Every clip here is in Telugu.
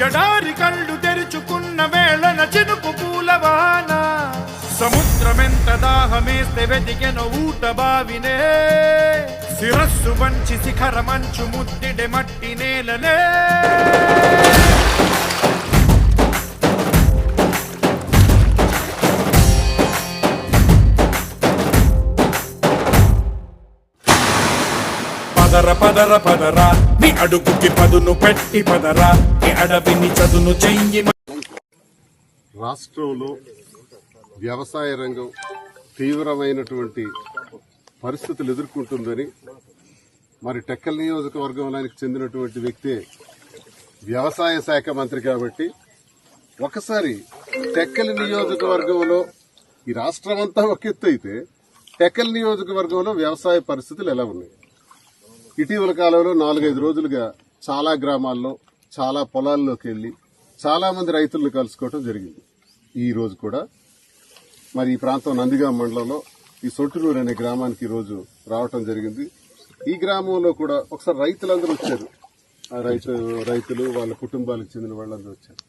ఎడారి కళ్ళు తెరుచుకున్న వేళన చినుకు పూలవాన సముద్రమెంత దాహమేస్తే వెతికెను ఊట బావినే శిరస్సు వంచి శిఖర మంచు ముద్దిడే మట్టి నేలనే పదర పదర పదరా నీ అడుగుకి పదును పెట్టి పదరా నీ అడవిని చదును చెయ్యి. రాష్ట్రంలో వ్యవసాయ రంగం తీవ్రమైనటువంటి పరిస్థితులు ఎదుర్కొంటుందని మరి టెక్కల్ నియోజకవర్గంలోకి చెందినటువంటి వ్యక్తే వ్యవసాయ శాఖ మంత్రి కాబట్టి ఒకసారి టెక్కల్ నియోజకవర్గంలో ఈ రాష్ట్రం అంతా ఒక ఎత్తు అయితే టెక్కల్ నియోజకవర్గంలో వ్యవసాయ పరిస్థితులు ఎలా ఉన్నాయి? ఇటీవల కాలంలో 4-5 రోజులుగా చాలా గ్రామాల్లో చాలా పొలాల్లోకి వెళ్లి చాలా మంది రైతులను కలుసుకోవడం జరిగింది. ఈ రోజు కూడా మరి ఈ ప్రాంతం నందిగామ మండలంలో ఈ సొట్టునూరు అనే గ్రామానికి ఈ రోజు రావటం జరిగింది. ఈ గ్రామంలో కూడా ఒకసారి రైతులందరూ వచ్చారు. ఆ రైతులు వాళ్ళ కుటుంబాలకు చెందిన వాళ్ళందరూ వచ్చారు.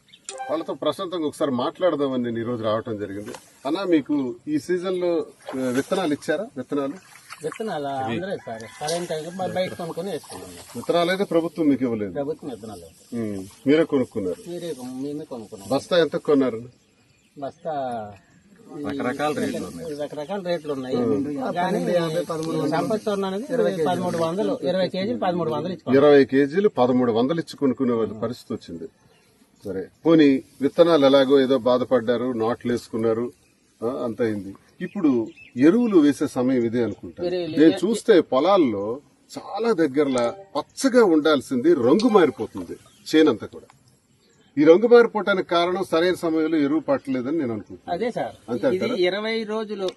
వాళ్ళతో ప్రశాంతంగా ఒకసారి మాట్లాడదామని నేను ఈ రోజు రావటం జరిగింది. అన్నా, మీకు ఈ సీజన్ లో విత్తనాలు ఇచ్చారా? విత్తనాలు విత్తనాలు అయితే ప్రభుత్వం మీకు ఇవ్వలేదు. మీరే కొనుక్కున్నారు. బస్తా ఎంత కొన్నారు? బస్తా రకరకాల రేట్లు ఉన్నాయి. సంపత్సరం అనేది 1300, 20 కేజీలు 1300 ఇచ్చి 20 కేజీలు 1300 ఇచ్చి కొనుక్కునే వాళ్ళ పరిస్థితి వచ్చింది. సరే, పోనీ విత్తనాలు ఎలాగో ఏదో బాధపడ్డారు, నాట్లు వేసుకున్నారు, అంత అయింది. ఇప్పుడు ఎరువులు వేసే సమయం ఇదే అనుకుంటా. నేను చూస్తే పొలాల్లో చాలా దగ్గరలా పచ్చగా ఉండాల్సింది రంగు మారిపోతుంది చేనంతా కూడా. ఈ రంగు మారిపోవటానికి కారణం సరైన సమయంలో ఎరువు పట్టలేదని నేను అనుకుంటున్నాను. అదే సార్, ఇది 20 రోజులు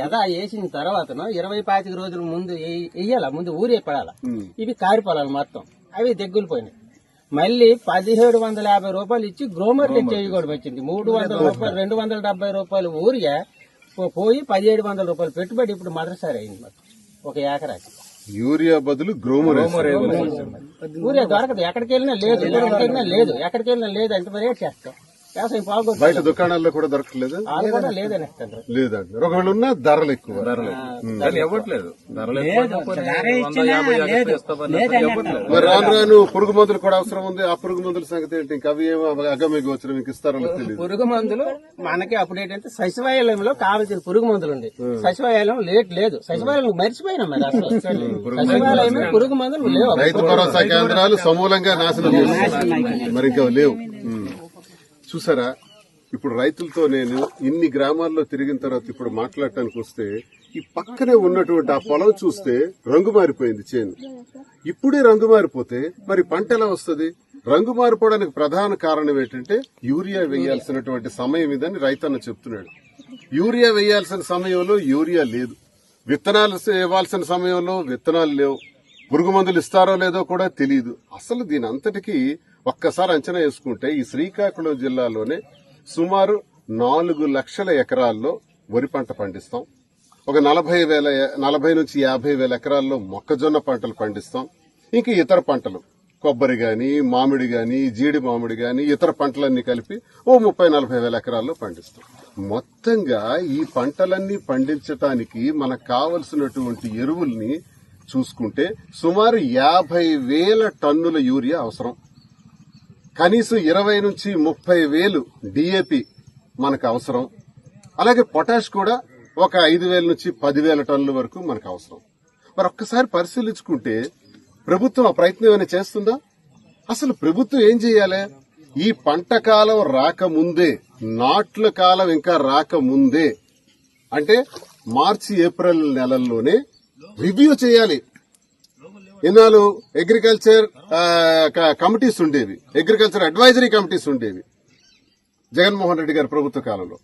ఎదా వేసిన తర్వాత 20-25 రోజుల ముందు వేయాల, ముందు ఊరే పడాల. ఇవి కారి పొలాలు మొత్తం అవి దగ్గులు పోయినాయి. మళ్ళీ 1750 రూపాయలు ఇచ్చి గ్రోమర్ చేయకూడదు వచ్చింది. 300 రూపాయలు, 270 రూపాయలు ఊరిగా పోయి 1700 రూపాయలు పెట్టుబడి ఇప్పుడు మొదటిసారి అయింది ఒక ఎకరాకి. యూరియా బదులు గ్రోమర్. ఊరియా దొరకదు, ఎక్కడికి వెళ్ళినా లేదు, ఎక్కడికి వెళ్ళినా లేదు. ఎంత రేట్ చేస్తాం? వ్యవసాయం బాగోదు. బయట దుకాణాల్లో కూడా దొరకలేదు, వాళ్ళు కూడా లేదని ఇస్తారు. లేదండి, ఒకవేళ ఉన్నా ధరలు ఎక్కువ. మరి రాను రాను పురుగు మందులు కూడా అవసరం ఉంది. ఆ పురుగు మందుల సంగతి ఏంటి? ఇంకా అవి ఏమో అగమ్య గోచరం మీకు ఇస్తారో తెలియదు. పురుగు మందులు మనకి అప్పుడు ఏంటంటే సచివాలయంలో కావాల్సిన పురుగు మందులు ఉంది. సచివాలయం లేదు, సచివాలయం మర్చిపోయినా మరి అసలు సచివాలయం పురుగు మందులు లేవు. రైతు భరోసా కేంద్రాలు సమూలంగా నాశనం చేస్తున్నాయి, మరి ఇంకా లేవు. చూసారా, ఇప్పుడు రైతులతో నేను ఇన్ని గ్రామాల్లో తిరిగిన తర్వాత ఇప్పుడు మాట్లాడటానికి వస్తే ఈ పక్కనే ఉన్నటువంటి ఆ పొలం చూస్తే రంగు మారిపోయింది చేను. ఇప్పుడే రంగు మారిపోతే మరి పంట ఎలా వస్తుంది? రంగు మారిపోవడానికి ప్రధాన కారణం ఏంటంటే యూరియా వేయాల్సినటువంటి సమయం ఇదని రైతన్న చెప్తున్నాడు. యూరియా వేయాల్సిన సమయంలో యూరియా లేదు, విత్తనాలు ఇవ్వాల్సిన సమయంలో విత్తనాలు లేవు, పురుగు మందులు ఇస్తారో లేదో కూడా తెలియదు. అసలు దీని అంతటికీ ఒక్కసారి అంచనా వేసుకుంటే ఈ శ్రీకాకుళం జిల్లాలోనే సుమారు 4 లక్షల ఎకరాల్లో వరి పంట పండిస్తాం. ఒక 40 నుంచి 50 వేల ఎకరాల్లో మొక్కజొన్న పంటలు పండిస్తాం. ఇంకా ఇతర పంటలు కొబ్బరి గాని, మామిడి గాని, జీడి మామిడి గాని, ఇతర పంటలన్నీ కలిపి 30-40 వేల ఎకరాల్లో పండిస్తాం. మొత్తంగా ఈ పంటలన్నీ పండించటానికి మనకు కావలసినటువంటి ఎరువుల్ని చూసుకుంటే సుమారు 50,000 టన్నుల యూరియా అవసరం. కనీసం 20 నుంచి 30,000 డిఏపి మనకు అవసరం. అలాగే పొటాష్ కూడా ఒక 5,000 నుంచి 10,000 టన్నుల వరకు మనకు అవసరం. మరి ఒక్కసారి పరిశీలించుకుంటే ప్రభుత్వం ఆ ప్రయత్నం ఏమైనా చేస్తుందా? అసలు ప్రభుత్వం ఏం చేయాలి? ఈ పంట కాలం రాకముందే, నాట్ల కాలం ఇంకా రాకముందే, అంటే మార్చి ఏప్రిల్ నెలల్లోనే రివ్యూ చేయాలి. ఎన్నాళ్ళు అగ్రికల్చర్ కమిటీస్ ఉండేవి, అగ్రికల్చర్ అడ్వైజరీ కమిటీస్ ఉండేవి జగన్మోహన్ రెడ్డి గారి ప్రభుత్వ కాలంలో.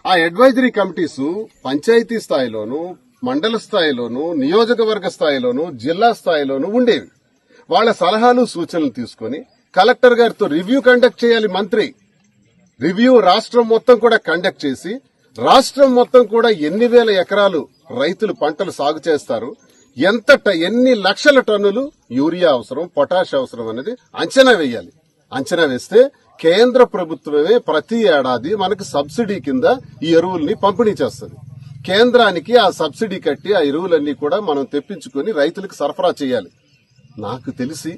ఆ అడ్వైజరీ కమిటీస్ పంచాయతీ స్థాయిలోనూ, మండల స్థాయిలోనూ, నియోజకవర్గ స్థాయిలోనూ, జిల్లా స్థాయిలోనూ ఉండేవి. వాళ్ల సలహాలు సూచనలు తీసుకుని కలెక్టర్ గారితో రివ్యూ కండక్ట్ చేయాలి మంత్రి. రివ్యూ రాష్ట్రం మొత్తం కూడా కండక్ట్ చేసి రాష్ట్రం మొత్తం కూడా ఎన్ని వేల ఎకరాలు రైతులు పంటలు సాగు చేస్తారు, ఎన్ని లక్షల టన్నులు యూరియా అవసరం, పొటాష్ అవసరం అనేది అంచనా వేయాలి. అంచనా వేస్తే కేంద్ర ప్రభుత్వమే ప్రతి ఏడాది మనకి సబ్సిడీ కింద ఈ ఎరువుల్ని పంపిణీ చేస్తుంది. కేంద్రానికి ఆ సబ్సిడీ కట్టి ఆ ఎరువులన్నీ కూడా మనం తెప్పించుకొని రైతులకు సరఫరా చేయాలి. నాకు తెలిసి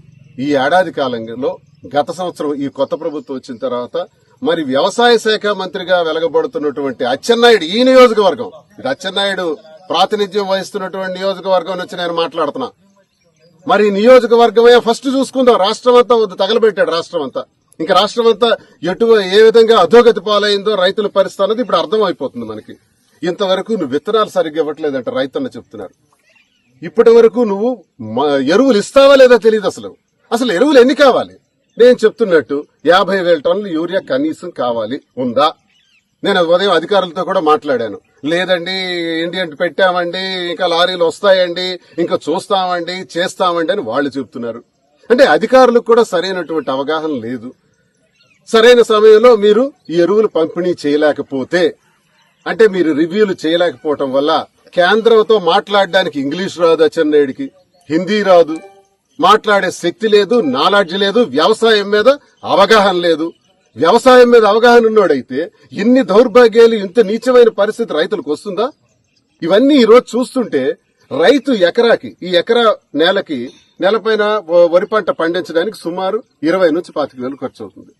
ఈ ఏడాది కాలంలో గత సంవత్సరం ఈ కొత్త ప్రభుత్వం వచ్చిన తర్వాత మరి వ్యవసాయ శాఖ మంత్రిగా వెలగబడుతున్నటువంటి అచ్చెన్నాయుడు ఈ నియోజకవర్గం, ఇది అచ్చెన్నాయుడు ప్రాతినిధ్యం వహిస్తున్నటువంటి నియోజకవర్గం నుంచి నేను మాట్లాడుతున్నా. మరి నియోజకవర్గమే ఫస్ట్ చూసుకుందాం. రాష్ట్రం అంతా తగలబెట్టాడు. రాష్ట్రం అంతా ఇంకా రాష్ట్రం అంతా ఏ విధంగా అధోగతి పాలైందో రైతుల పరిస్థితి అన్నది ఇప్పుడు అర్థం అయిపోతుంది మనకి. ఇంతవరకు నువ్వు విత్తనాలు సరిగ్గా ఇవ్వట్లేదంట రైతన్న చెప్తున్నారు. ఇప్పటి వరకు నువ్వు ఎరువులు ఇస్తావా లేదా తెలియదు. అసలు ఎరువులు ఎన్ని కావాలి? నేను చెప్తున్నట్టు 50,000 టన్నులు యూరియా కనీసం కావాలి, ఉందా? నేను ఉదయం అధికారులతో కూడా మాట్లాడాను. లేదండి ఇండియన్ పెట్టామండి, ఇంకా లారీలు వస్తాయండి, ఇంకా చూస్తామండి, చేస్తామండి అని వాళ్ళు చెప్తున్నారు. అంటే అధికారులకు కూడా సరైనటువంటి అవగాహన లేదు. సరైన సమయంలో మీరు ఈ ఎరువులు పంపిణీ చేయలేకపోతే, అంటే మీరు రివ్యూలు చేయలేకపోవటం వల్ల కేంద్రంతో మాట్లాడడానికి ఇంగ్లీష్ రాదు అచ్చెన్నాయుడికి, హిందీ రాదు, మాట్లాడే శక్తి లేదు, నాలెడ్జ్ లేదు, వ్యవసాయం మీద అవగాహన లేదు. వ్యవసాయం మీద అవగాహన ఉన్నోడైతే ఇన్ని దౌర్భాగ్యాలు, ఇంత నీచమైన పరిస్థితి రైతులకు వస్తుందా? ఇవన్నీ ఈ రోజు చూస్తుంటే రైతు ఎకరాకి, ఈ ఎకరా నెలపైన వరి పంట పండించడానికి సుమారు 20 నుంచి 25,000 ఖర్చు అవుతుంది.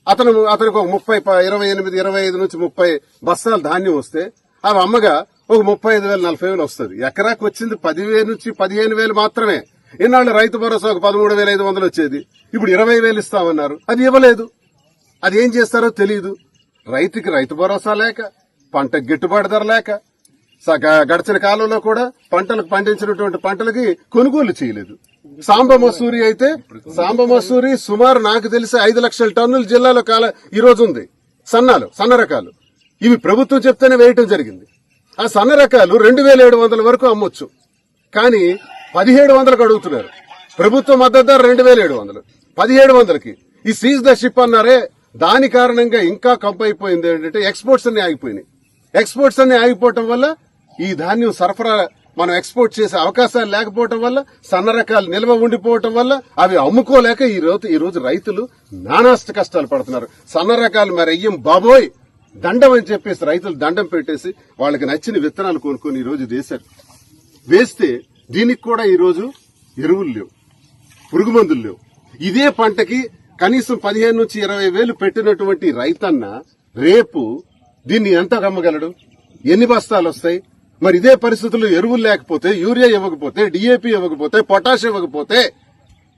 అతనికి ఒక 28, 25 నుంచి 30 బస్తాలు ధాన్యం వస్తే అవి అమ్మగా ఒక 35,000, 40,000 వస్తుంది. ఎకరాకు వచ్చింది 10,000 నుంచి 15,000 మాత్రమే. ఇన్నాళ్ళు రైతు భరోసా ఒక 13,500 వచ్చేది, ఇప్పుడు 20,000 ఇస్తామన్నారు. అది ఇవ్వలేదు. అది ఏం చేస్తారో తెలియదు. రైతుకి రైతు భరోసా లేక, పంట గిట్టుబాటు ధర లేక, గడిచిన కాలంలో కూడా పండించినటువంటి పంటలకి కొనుగోలు చేయలేదు. సాంబ మసూరి సుమారు నాకు తెలిసి 5 లక్షల టన్నుల జిల్లాలో ఈ రోజు ఉంది. సన్న రకాలు ఇవి ప్రభుత్వం చెప్తేనే వేయటం జరిగింది. ఆ సన్న రకాలు 2,700 వరకు అమ్మొచ్చు, కానీ 1,700కు అడుగుతున్నారు. ప్రభుత్వ మద్దతు ధర 2,700, 1,700కి ఈ సీజ్ ద షిప్ అన్నారే, దాని కారణంగా ఇంకా కంపు అయిపోయింది. ఏంటంటే ఎక్స్పోర్ట్స్ అన్ని ఆగిపోయినాయి. ఎక్స్పోర్ట్స్ అన్ని ఆగిపోవటం వల్ల ఈ ధాన్యం సరఫరా మనం ఎక్స్పోర్ట్ చేసే అవకాశాలు లేకపోవటం వల్ల, సన్న రకాలు నిల్వ ఉండిపోవటం వల్ల అవి అమ్ముకోలేక ఈ రోజు రైతులు నానాష్ట కష్టాలు పడుతున్నారు. సన్న రకాలు మరి అయ్యం బాబోయ్ దండం అని చెప్పేసి రైతులు దండం పెట్టేసి వాళ్ళకి నచ్చిన విత్తనాలు కొనుక్కొని ఈ రోజు వేస్తే దీనికి కూడా ఈ రోజు ఎరువులు లేవు, పురుగు మందులు లేవు. ఇదే పంటకి కనీసం 15 నుంచి 20,000 పెట్టినటువంటి రైతన్న రేపు దీన్ని ఎంత అమ్మగలడు? ఎన్ని బస్తాలు వస్తాయి? మరి ఇదే పరిస్థితుల్లో ఎరువులు లేకపోతే, యూరియా ఇవ్వకపోతే, డిఏపి ఇవ్వకపోతే, పొటాష్ ఇవ్వకపోతే,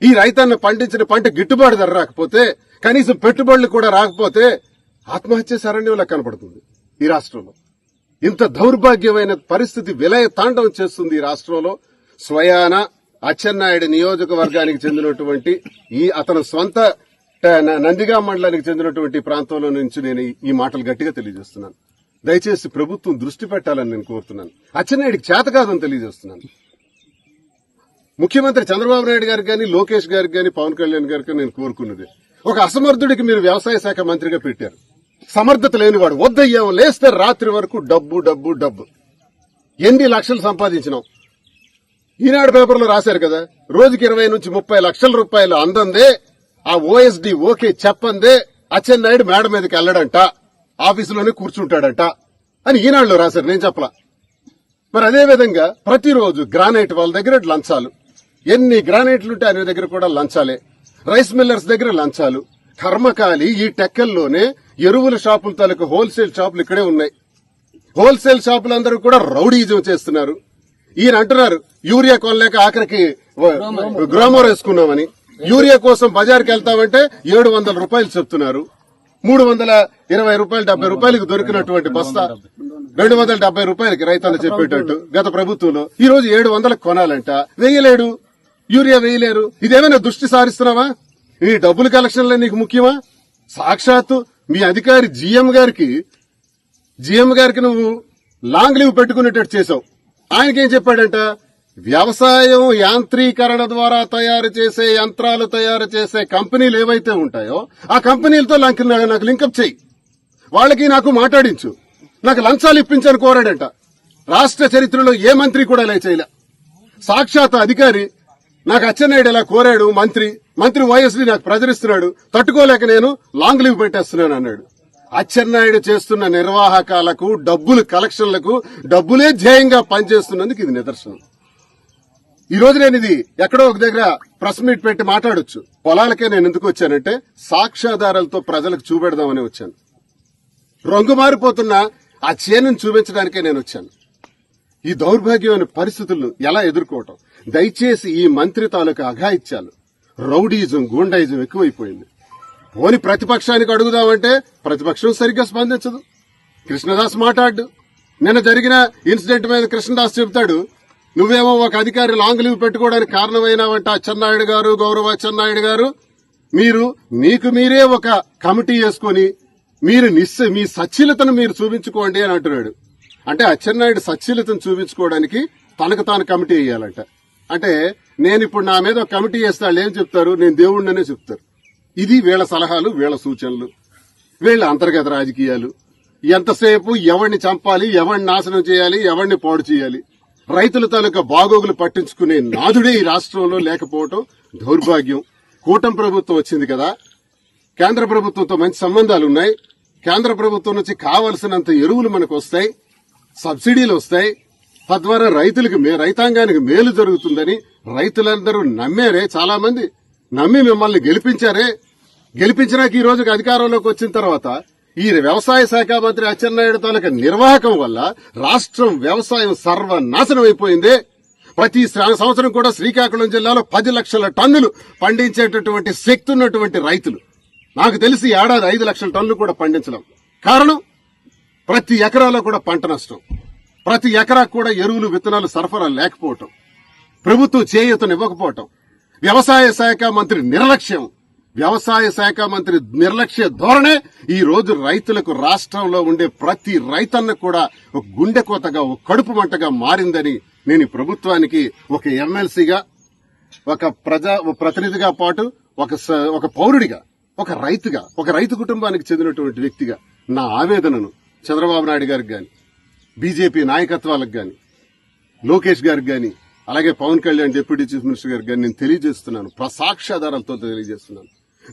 ఈ రైతన్న పండించిన పంట గిట్టుబాటు ధర రాకపోతే, కనీసం పెట్టుబడులు కూడా రాకపోతే ఆత్మహత్య శరణ్యంలా కనపడుతుంది ఈ రాష్ట్రంలో. ఇంత దౌర్భాగ్యమైన పరిస్థితి విలయ తాండవం చేస్తుంది ఈ రాష్ట్రంలో. స్వయాన అచ్చెన్నాయుడు నియోజకవర్గానికి చెందినటువంటి అతను స్వంత నందిగామ మండలానికి చెందినటువంటి ప్రాంతంలో నుంచి నేను ఈ మాటలు గట్టిగా తెలియజేస్తున్నాను. దయచేసి ప్రభుత్వం దృష్టి పెట్టాలని నేను కోరుతున్నాను. అచ్చెన్నాయుడికి చేత కాదని తెలియజేస్తున్నాను. ముఖ్యమంత్రి చంద్రబాబు నాయుడు గారికి కానీ, లోకేష్ గారికి కానీ, పవన్ కళ్యాణ్ గారికి నేను కోరుకున్నది, ఒక అసమర్థుడికి మీరు వ్యవసాయ శాఖ మంత్రిగా పెట్టారు. సమర్థత లేనివాడు, వద్దయ్యాం లేస్తే రాత్రి వరకు డబ్బు. ఎన్ని లక్షలు సంపాదించినాం? ఈనాడు పేపర్లో రాశారు కదా, రోజుకి 20 నుంచి 30 లక్షల రూపాయలు అందందే, ఆ ఓఎస్డీ ఓకే చెప్పందే అచ్చెన్నాయుడు మేడ మీదకి వెళ్లడంట, ఆఫీసులోనే కూర్చుంటాడంట అని ఈనాడులో రాశారు. నేను చెప్పలా. మరి అదేవిధంగా ప్రతిరోజు గ్రానైట్ వాళ్ళ దగ్గర లంచాలు, ఎన్ని గ్రానైట్లుంటే ఆయన దగ్గర కూడా లంచాలే. రైస్ మిల్లర్స్ దగ్గర లంచాలు. కర్మకాలి ఈ టెక్కల్లోనే ఎరువుల షాపుల తాలూకు హోల్సేల్ షాపులు ఇక్కడే ఉన్నాయి. హోల్సేల్ షాపులందరూ కూడా రౌడీజం చేస్తున్నారు. ఈయన అంటున్నారు యూరియా కొనలేక ఆఖరికి గ్రోమోర్ వేసుకున్నామని. యూరియా కోసం బజార్కి వెళ్తామంటే 700 రూపాయలు చెప్తున్నారు. 320 రూపాయలు, 70 రూపాయలకు దొరికినటువంటి బస్తా 270 రూపాయలకి రైతన్న చెప్పేటట్టు గత ప్రభుత్వంలో ఈ రోజు 700లకు కొనాలంట. వేయలేడు, యూరియా వేయలేరు. ఇదేమైనా దృష్టి సారిస్తున్నావా? ఈ డబ్బుల కలెక్షన్లే నీకు ముఖ్యమా? సాక్షాత్తు మీ అధికారి జీఎం గారికి నువ్వు లాంగ్ లీవ్ పెట్టుకునేటట్టు చేశావు. ఆయనకేం చెప్పాడంట, వ్యవసాయం యాంత్రీకరణ ద్వారా తయారు చేసే యంత్రాలు తయారు చేసే కంపెనీలు ఏవైతే ఉంటాయో ఆ కంపెనీలతో నాకు లింకప్ చేయి, వాళ్ళకి నాకు మాట్లాడించు, నాకు లంచాలు ఇప్పించని కోరాడంట. రాష్ట్ర చరిత్రలో ఏ మంత్రి కూడా ఇలా చేయలే. సాక్షాత్ అధికారి నాకు అచ్చెన్నాయుడు ఇలా కోరాడు, మంత్రి వైఎస్ని నాకు ప్రజరిస్తున్నాడు, తట్టుకోలేక నేను లాంగ్ లీవ్ పెట్టేస్తున్నాను అన్నాడు. అచ్చెన్నాయుడు చేస్తున్న నిర్వాహకాలకు, డబ్బులు కలెక్షన్లకు, డబ్బులే ధ్యేయంగా పనిచేస్తున్నందుకు ఇది నిదర్శనం. ఈ రోజు నేను ఇది ఎక్కడో ఒక దగ్గర ప్రెస్ మీట్ పెట్టి మాట్లాడొచ్చు. పొలాలకే నేను ఎందుకు వచ్చానంటే సాక్ష్యాధారాలతో ప్రజలకు చూపెడదామని వచ్చాను. రంగు మారిపోతున్న ఆ చేనును చూపించడానికే నేను వచ్చాను. ఈ దౌర్భాగ్యమైన పరిస్థితులను ఎలా ఎదుర్కోవటం, దయచేసి ఈ మంత్రి తాలూకా అఘాయిత్యాలు, రౌడీజం, గూండాయిజం ఎక్కువైపోయింది. పోని ప్రతిపక్షానికి అడుగుదామంటే ప్రతిపక్షం సరిగ్గా స్పందించదు. కృష్ణదాస్ మాట్లాడు. నిన్న జరిగిన ఇన్సిడెంట్ మీద కృష్ణదాస్ చెబుతాడు, నువ్వేమో ఒక అధికారి లాంగ్ లీవ్ పెట్టుకోవడానికి కారణమైనావంటే అచ్చెన్నాయుడు గారు, గౌరవ అచ్చెన్నాయుడు గారు, మీకు మీరే ఒక కమిటీ వేసుకుని మీ సచ్ఛీలతను మీరు చూపించుకోండి అని అంటున్నాడు. అంటే అచ్చెన్నాయుడు సచ్ఛీలతను చూపించుకోవడానికి తనకు తాను కమిటీ వేయాలంట. అంటే నేను ఇప్పుడు నా మీద ఒక కమిటీ వేస్తే వాళ్ళు ఏం చెప్తారు, నేను దేవుడిననే చెప్తారు. ఇది వీళ్ళ సలహాలు, వీళ్ళ సూచనలు, వీళ్ళ అంతర్గత రాజకీయాలు. ఎంతసేపు ఎవరిని చంపాలి, ఎవరిని నాశనం చేయాలి, ఎవరిని పాడు చేయాలి. రైతుల తాలూకా బాగోగులు పట్టించుకునే నాదుడే ఈ రాష్ట్రంలో లేకపోవటం దౌర్భాగ్యం. కూటమి ప్రభుత్వం వచ్చింది కదా, కేంద్ర ప్రభుత్వంతో మంచి సంబంధాలున్నాయి. కేంద్ర ప్రభుత్వం నుంచి కావలసినంత ఎరువులు మనకు వస్తాయి, సబ్సిడీలు వస్తాయి. తద్వారా రైతాంగానికి మేలు జరుగుతుందని రైతులందరూ నమ్మారే. చాలా మంది నమ్మి మిమ్మల్ని గెలిపించారే. గెలిపించినాక ఈ రోజుకి అధికారంలోకి వచ్చిన తర్వాత ఈ వ్యవసాయ శాఖ మంత్రి అచ్చెన్నాయుడు తాలూకా నిర్వాహకం వల్ల రాష్ట్రం వ్యవసాయం సర్వనాశనం అయిపోయింది. ప్రతి సంవత్సరం కూడా శ్రీకాకుళం జిల్లాలో 10 లక్షల టన్నులు పండించేటటువంటి శక్తి ఉన్నటువంటి రైతులు, నాకు తెలిసి ఏడాది 5 లక్షల టన్నులు కూడా పండించలేం. కారణం ప్రతి ఎకరాలో కూడా పంట నష్టం, ప్రతి ఎకరాకు కూడా ఎరువులు, విత్తనాలు సరఫరా లేకపోవటం, ప్రభుత్వం చేయూతనివ్వకపోవటం, వ్యవసాయ శాఖ మంత్రి నిర్లక్ష్యం. వ్యవసాయ శాఖ మంత్రి నిర్లక్ష్య ధోరణే ఈ రోజు రైతులకు, రాష్ట్రంలో ఉండే ప్రతి రైతన్న కూడా ఒక గుండె కోతగా, ఒక కడుపు మంటగా మారిందని నేను ఈ ప్రభుత్వానికి ఒక ఎమ్మెల్సీగా, ఒక ప్రతినిధిగా పాటు ఒక పౌరుడిగా, ఒక రైతుగా, ఒక రైతు కుటుంబానికి చెందినటువంటి వ్యక్తిగా నా ఆవేదనను చంద్రబాబు నాయుడు గారికి గాని, బీజేపీ నాయకత్వాలకు గాని, లోకేష్ గారికి గాని, అలాగే Pawan Kalyan deputy chief minister గారికి గాని నేను తెలియజేస్తున్నాను. సాక్ష్యాధారాలతో తెలియజేస్తున్నాను.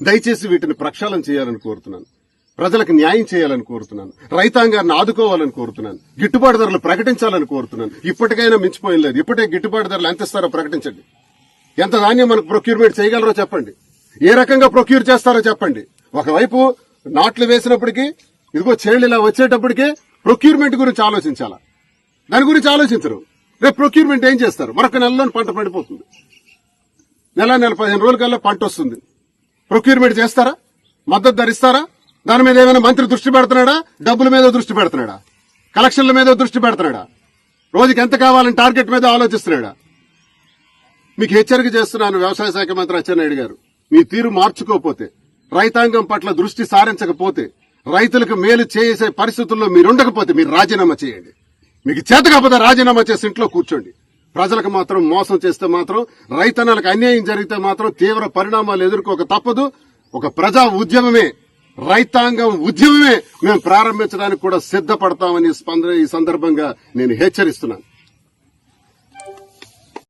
దయచేసి వీటిని ప్రక్షాళన చేయాలని కోరుతున్నాను. ప్రజలకు న్యాయం చేయాలని కోరుతున్నాను. రైతాంగాన్ని ఆదుకోవాలని కోరుతున్నాను. గిట్టుబాటు ధరలు ప్రకటించాలని కోరుతున్నాను. ఇప్పటికైనా మించిపోయిన లేదు. ఇప్పటికే గిట్టుబాటు ధరలు ఎంత ఇస్తారో ప్రకటించండి. ఎంత ధాన్యం మనకు ప్రొక్యూర్మెంట్ చేయగలరో చెప్పండి. ఏ రకంగా ప్రొక్యూర్ చేస్తారో చెప్పండి. ఒకవైపు నాట్లు వేసినప్పటికీ, ఇదిగో చేళ్లు ఇలా వచ్చేటప్పటికే ప్రొక్యూర్మెంట్ గురించి ఆలోచించాలా? దాని గురించి ఆలోచించరు. రేపు ప్రొక్యూర్మెంట్ ఏం చేస్తారు? మరొక నెలలో పంట పడిపోతుంది. నెల 15 రోజుల కల్లా పంట వస్తుంది. ప్రొక్యూర్మెంట్ చేస్తారా? మద్దతు ధర ఇస్తారా? దాని మీద ఏమైనా మంత్రి దృష్టి పెడుతున్నాడా? డబ్బుల మీద దృష్టి పెడుతున్నాడా? కలెక్షన్ల మీద దృష్టి పెడుతున్నాడా? రోజుకి ఎంత కావాలని టార్గెట్ మీద ఆలోచిస్తున్నాడా? మీకు హెచ్చరిక చేస్తున్నాను వ్యవసాయ శాఖ మంత్రి అచ్చెన్నాయుడు గారు, మీ తీరు మార్చుకోకపోతే, రైతాంగం పట్ల దృష్టి సారించకపోతే, రైతులకు మేలు చేసే పరిస్థితుల్లో మీరుండకపోతే మీరు రాజీనామా చేయండి. మీకు చేత కాకపోతే రాజీనామా చేసి ఇంట్లో కూర్చోండి. ప్రజలకు మాత్రం మోసం చేస్తే మాత్రం, రైతన్నలకు అన్యాయం జరిగితే మాత్రం తీవ్ర పరిణామాలు ఎదుర్కోక తప్పదు. ఒక ప్రజా ఉద్యమమే, రైతాంగం ఉద్యమమే మేము ప్రారంభించడానికి కూడా సిద్ధపడతామని ఈ సందర్భంగా నేను హెచ్చరిస్తున్నాను.